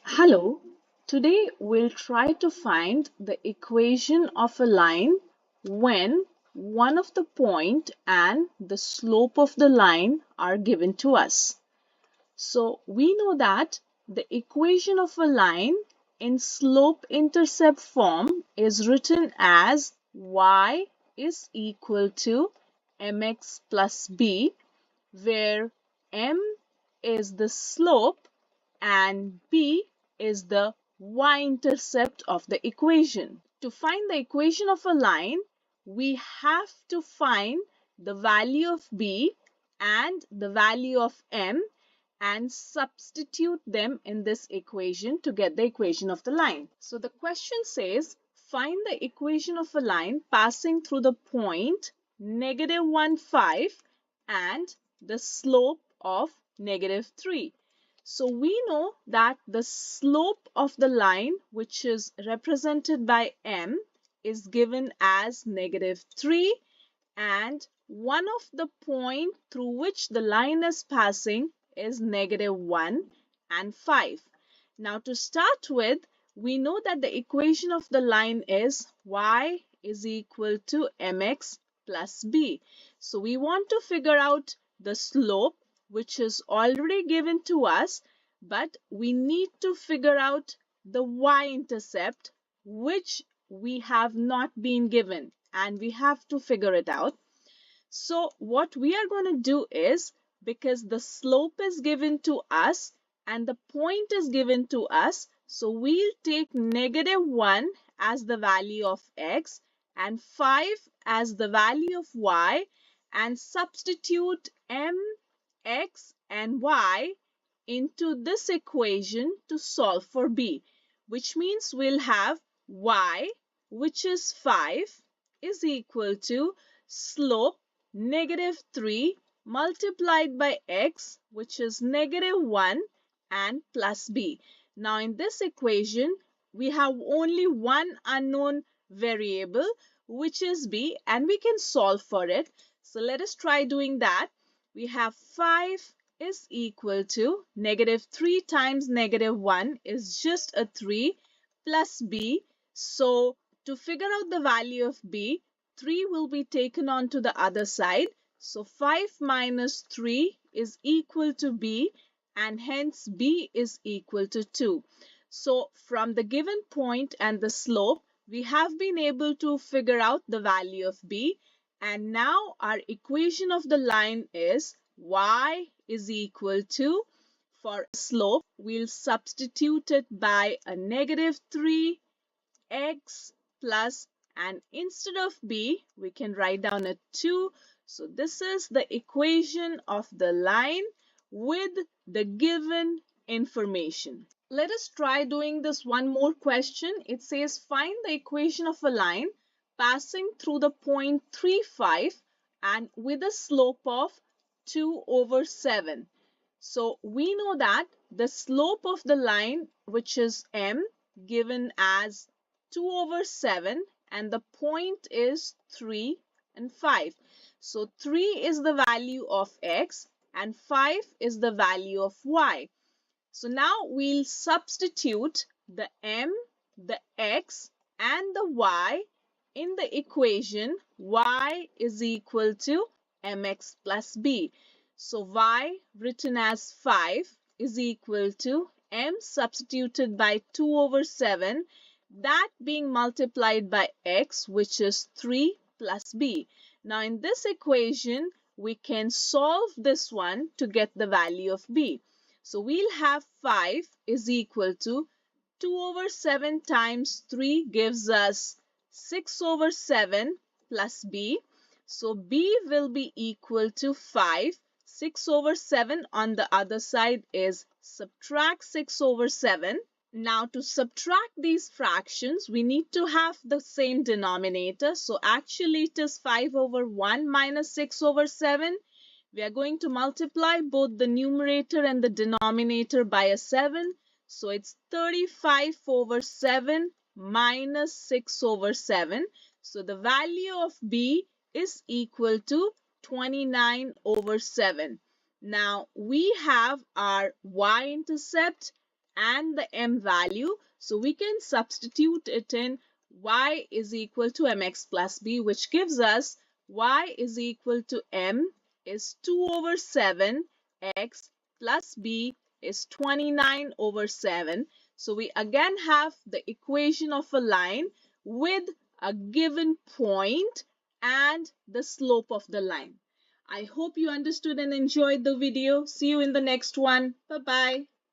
Hello, today we'll try to find the equation of a line when one of the point and the slope of the line are given to us. So we know that the equation of a line in slope-intercept form is written as y is equal to mx plus b, where m is the slope and b is the y-intercept of the equation. To find the equation of a line, we have to find the value of b and the value of m and substitute them in this equation to get the equation of the line. So the question says, find the equation of a line passing through the point -1, 5 and the slope of -3. So we know that the slope of the line, which is represented by m, is given as -3, and one of the point through which the line is passing is -1 and 5. Now to start with, we know that the equation of the line is y is equal to mx plus b. So we want to figure out the slope, which is already given to us, but we need to figure out the y-intercept, which we have not been given, and we have to figure it out. So what we are going to do is, because the slope is given to us and the point is given to us, so we'll take -1 as the value of x and 5 as the value of y and substitute m, x and y into this equation to solve for b, which means we'll have y, which is 5, is equal to slope -3 multiplied by x, which is -1, and plus b. Now in this equation, we have only one unknown variable, which is b, and we can solve for it. So let us try doing that. We have 5 is equal to -3 times -1 is just a 3 plus b. So to figure out the value of b, 3 will be taken on to the other side. So 5 minus 3 is equal to b, and hence b is equal to 2. So from the given point and the slope, we have been able to figure out the value of b. And now our equation of the line is y is equal to, for slope, we'll substitute it by a -3 x plus, and instead of b, we can write down a 2. So this is the equation of the line with the given information. Let us try doing this one more question. It says find the equation of a line passing through the point 3, 5 and with a slope of 2/7. So we know that the slope of the line, which is m, given as 2/7, and the point is 3 and 5. So 3 is the value of x and 5 is the value of y. So now we'll substitute the m, the x and the y in the equation y is equal to mx plus b. So y written as 5 is equal to m substituted by 2/7, that being multiplied by x, which is 3 plus b. Now in this equation, we can solve this one to get the value of b. So we'll have 5 is equal to 2/7 times 3 gives us 6/7 plus b. So b will be equal to 5. 6/7 on the other side is subtract 6/7. Now to subtract these fractions, we need to have the same denominator. So actually it is 5/1 minus 6/7. We are going to multiply both the numerator and the denominator by a 7. So it's 35/7 minus 6/7. So the value of b is equal to 29/7. Now we have our y-intercept and the m value. So we can substitute it in y is equal to mx plus b, which gives us y is equal to m is 2 over 7, x plus b is 29 over 7. So we again have the equation of a line with a given point and the slope of the line. I hope you understood and enjoyed the video. See you in the next one. Bye bye.